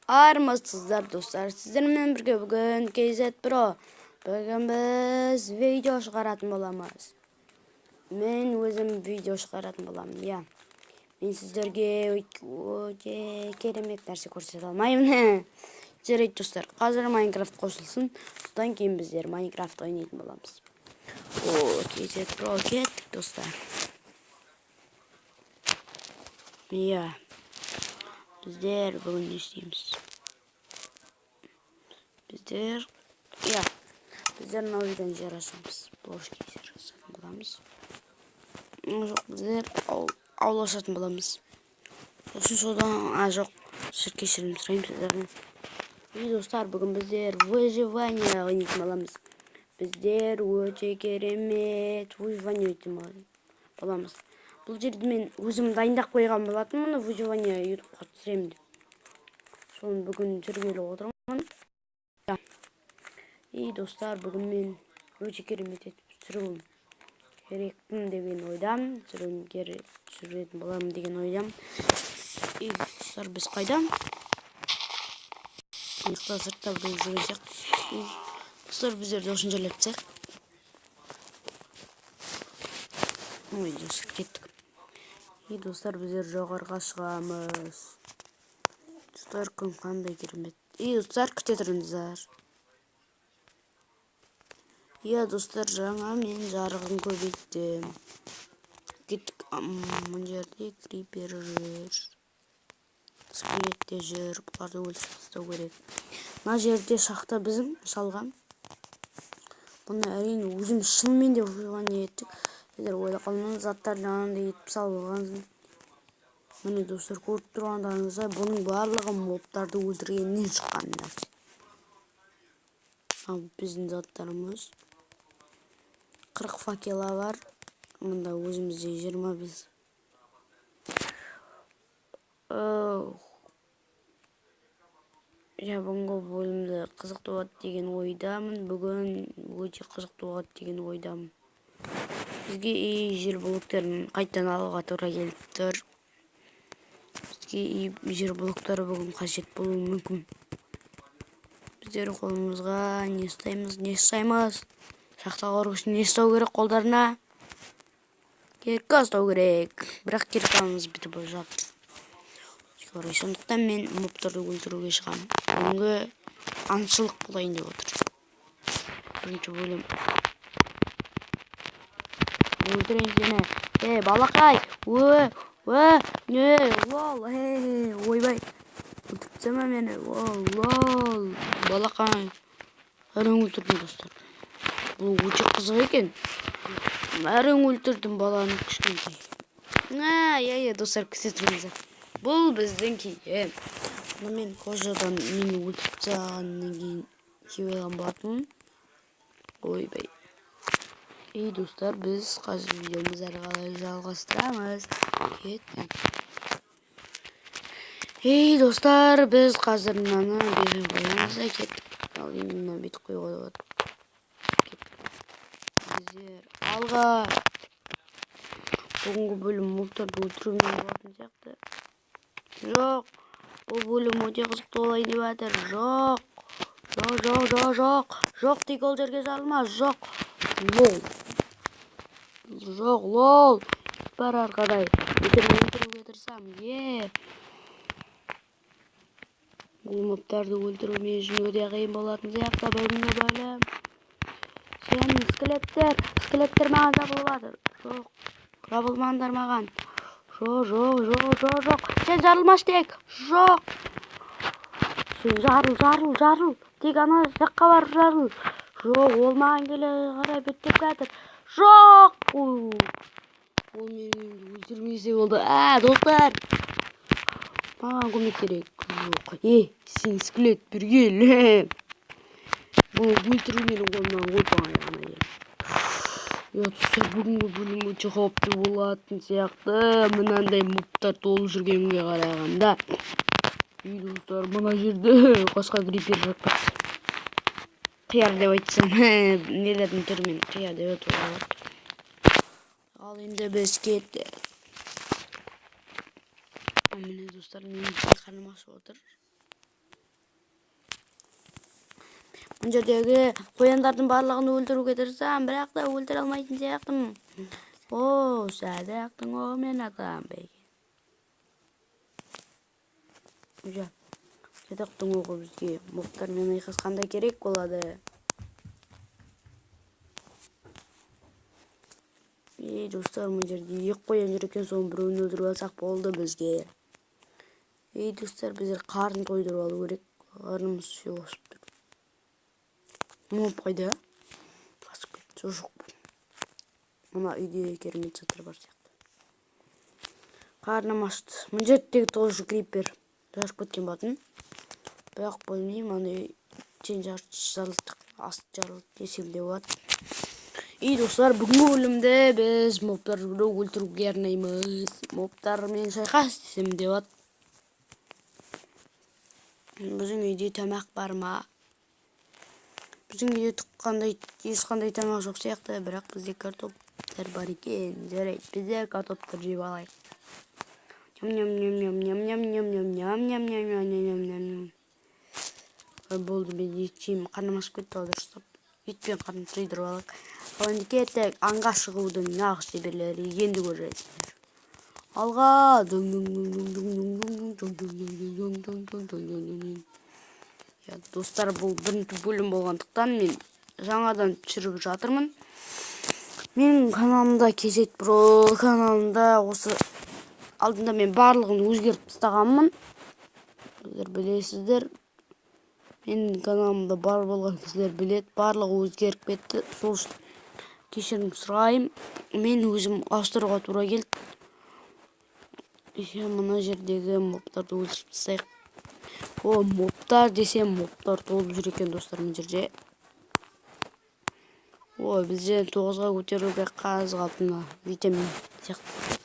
Armısızlar dostlar, sizlerle birlikte bugün KZ Pro. Bugün biz video çıkartın bolamız. Men özüm video çıkartın bolam ya. Men sizlerge keremet narsa ko'rsata olmayman. Jarayt dostlar, hozir Minecraft qo'shilsin. Undan keyin bizlar Minecraft o'ynaydigan bo'lamiz. KZ Pro ketdik dostlar. Ya. Bizler bugün ne işleyimiz? Bizler Navi'den yarasımız. Boş kez yarasın bulamız. Bizler avlaşatın bulamız. Olsun sodan azok sirke şirin sırayım sizlerine. İyi dostlar, bugün bizler выживание oynayın bulamız. Bizler öte keremet выживание oynayın bulamız. Бұл жерде мен өзім дайындап қойған болатынмын, выживание ютубқа түсіремін деп. Соны бүгін жүргелі отырмын. И достар, бүгін мен өте керемет етіп түсіруім керекпін деген ойдам. Түсіретін боламын деген ойдам. И достар, біз қайдам? Сыртта біреу жүрген сияқты. Достар, біздер осыны жерлетсек. Ой, достар, кеттік. И достар, біздер жоғарға шығамыз. Достар, күн қандай керемет. И достар, күте тұрыңыздар. Иә достар, жаңа мен жарығын көбейттім. Кеттік, мұн жерде крипер жүр. Скелетте жүр, бұларды өлтіріп тастау керек. Мына жерде шахта біздің салған. Бұны әрине өзім шынымен де выживание еттік. Сіздер ойлап қалмаңыз, заттар жаңағындай етіп салған. Міне достар, көріп тұрғандарыңыздай, бұның барлығы мобтарды өлтіргеннен шыққан нәрсе. Ал біздің заттарымыз 40 факела бар. Мұнда өзімізде 25. Бүгінгі бөлімді қызықты болады деген ойдамын. Бүгін өте қызықты болады деген ойдамын. Бізге жер блоктерін қайтадан алуға тура келіп тұр. Бізге жер блоктары бүгін қажет болуы мүмкін. Біздер қолымызға не ұстаймыз? Шахта құру үшін не ұстау керек қолдарына? Кирка ұстау керек. Бірақ киркамыз бітіп жатыр. Сондықтан мен мобтарды өлтіруге шығамын. Бүгінгі аңшылық болайын деп отыр. Бірінші бөлім. Өлтірейін сені. Балақай. Не, лол. Ойбай. Өлтіртсеме мені. Лол. Балақай. Әрең өлтірдім достар. Бұл өте қызық екен. Әрең өлтірдім баланы кішкентай. Достар, кісе тұрыңыздар. Бұл біздің кейім. Мен кожадан мені өлтіріп тастағаннан кейін кеуелған болатынмын. Ойбай. И достар, біз қазір видеомызды әрі қарай жалғастырамыз. Кеттік. Достар, біз қазір мынаны беріп қоямыз. Кеттік. Ал енді мына бүйтіп қойуға болады. Біздер алға. Бүгінгі бөлім мобтарды өлтірумен болатын сияқты. Жоқ. Бұл бөлім өте қызықты болайын деп жатыр. Жоқ, тек ол жерге салма. Жоқ. Лол. Бар арқадай. Өлтіруге тырысам. Бұл мобтарды өлтіру мен үшін өте қиын болатын сияқты бүгінгі бөлім. Сен скелеттер маған жабылып жатыр. Жоқ. Жабылмаңдар маған. Жоқ. Сен жарылмаш тек. Жоқ. Сен жарыл. Тек ана жаққа барып жарыл. Жоқ, ол маған келе қарай беттеп жатыр. Жоқ. Ол мені өлтірмесе болды. Достар. Маған көмек керек. Жоқ. Сен скелет бір кел. Бұл өлтіру менің қолымнан қойпаған. Достар, бүгінгі бөлім өте қауіпті болатын сияқты. Мынандай мобтар толып жүргенге қарағанда. Достар, мына жерде қасқа крипер жатыр. Қияр деп айтсам, нелердің түрімен қияр деп айтуға. Ал енді біз кеттік. Міне достар, менің қарным ашып отыр. Мына жердегі қояндардың барлығын өлтіруге тырысам, бірақ та өлтіре алмайтын сияқтымын. О, садақтың оғымен атам бекен. Садақтың оғы бізге мобтармен айқасқанда керек болады. Достар, мына жерде екі қоян жүр екен, соның біреуін өлтіріп алсақ болды бізге. Достар, біздер қарын тойдырып алу керек. Қарнымыз шоғысып тұр. Моб қайда? Асып кетті, жоқ. Мына үйде керемет заттар бар сияқты. Қарным ашты. Мына жердегі тоже крипер жарып кеткен болатын. Бірақ білмеймін, аны тең жарылдық, асты жарылды десем де болады. Достар, бүгінгі бөлімде біз мобтарды өлтіруге арнаймыз. Мобтармен шайқас десем де болады. Біздің үйде тамақ бар ма? Біздің үйде ешқандай тамақ жоқ сияқты, бірақ бізде картоптар бар екен. Жарайды, бізде картоптар жеп алайық. Болды, мен ет жеймін, қарным ашып кетті, дұрыстап. Етпен қарным тойдырып алайық. Ал енді кеттік, аңға шығудың нағыз шеберлері енді көресіздер. Алға! Достар, бұл бірінші бөлім болғандықтан мен жаңадан түсіріп жатырмын. Менің каналымда Кезет Про каналында осы алдында мен барлығын өзгертіп тастағанмын. Сіздер білесіздер. Менің каналымда бар болған кісілер біледі. Барлығы өзгеріп кетті. Сол үшін кешірім сұраймын. Мен өзім ауыстыруға тура келді. Мына жердегі мобтарды өлтіріп тастайық. О, мобтар десем, мобтар толып жүр екен, достар, мына жерде. О, бізде 9-ға көтеруге қағаз қалпына витамин сияқты.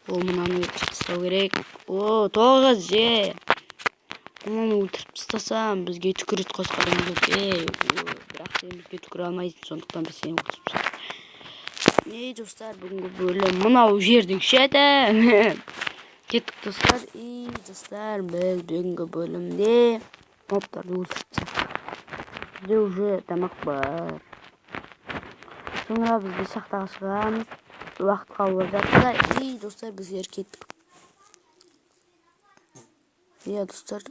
О, мынаны өлтіріп тастау керек. О, 9 же. Мынаны өлтіріп тастасам, бізге түкірет қосқанымыз жоқ. Бірақ сен бізге түкіре алмайсың, сондықтан біз сені өлтіріп тастайық. Достар, бүгінгі бөлім мынау жердің шеті. Кеттік, достар. Достар, біз бүгінгі бөлімде мобтарды өлтіріп тастайық. Бізде уже тамақ бар. Соңыра бізде шахтаға шығамыз. Уақыт қалып жатса, достар, біздер кеттік. Достар.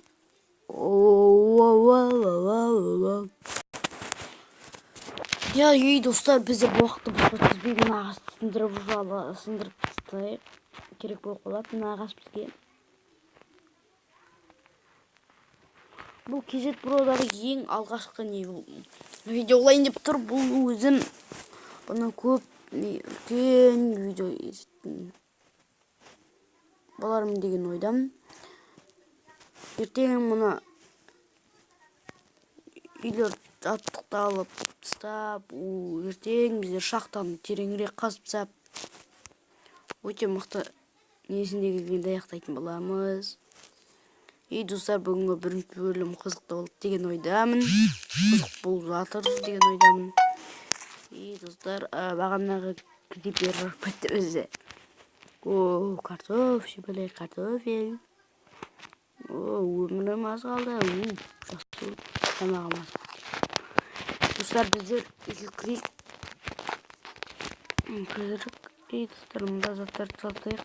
Достар, біздер уақытты бұзбей ағаш сындырып тастайық. Керек болып қалады ағаш бізге. Бұл Кезет Продағы ең алғашқы видео олайын деп тұр. Бұл өзім бұны көп үлкен видео болармын деген ойдамын. Ертең мұны үйлер жаттықталып тастап, ертең біздер шахтаны тереңірек қазып тастап, өте мықты несінде келгенде аяқтайтын боламыз. Достар, бүгінгі бірінші бөлім қызықты болды деген ойдамын. Қызық болып жатыр деген ойдамын. Достар, бағанағы крипер жарып кетті бізде. О, картофель, картофель. О, өмірім аз қалды. Жақсы тамағым аз қалды. Достар, біздер екі крик. Достар, мұнда заттарды сатайық.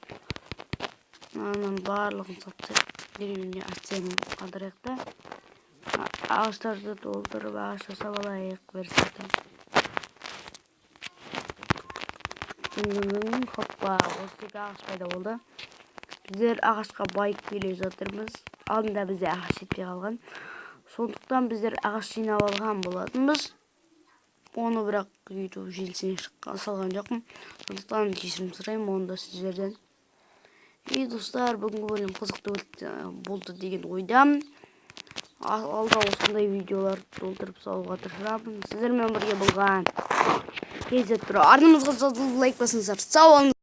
Анан барлығын сатайық. Деревне атсем қадырайықта. Ағаштарды толтырып ағаш жасап алайық. Хоппа, осы ағаш пайда болды. Біздер ағашқа байып келе жатырмыз. Алдында бізде ағаш жетпей қалған. Сондықтан біздер ағаш жинап алған болатынбыз. Оны бірақ YouTube желісіне салған жоқпын. Сондықтан кешірім сұраймын онда сіздерден. Достар, бүгінгі бөлім қызықты болды деген ойдамын. Алда осындай видеоларды толтырып салуға тырысамын. Сіздермен бірге болған Кезет Про. Арнамызға лайк басыңыздар. Сау болыңыздар.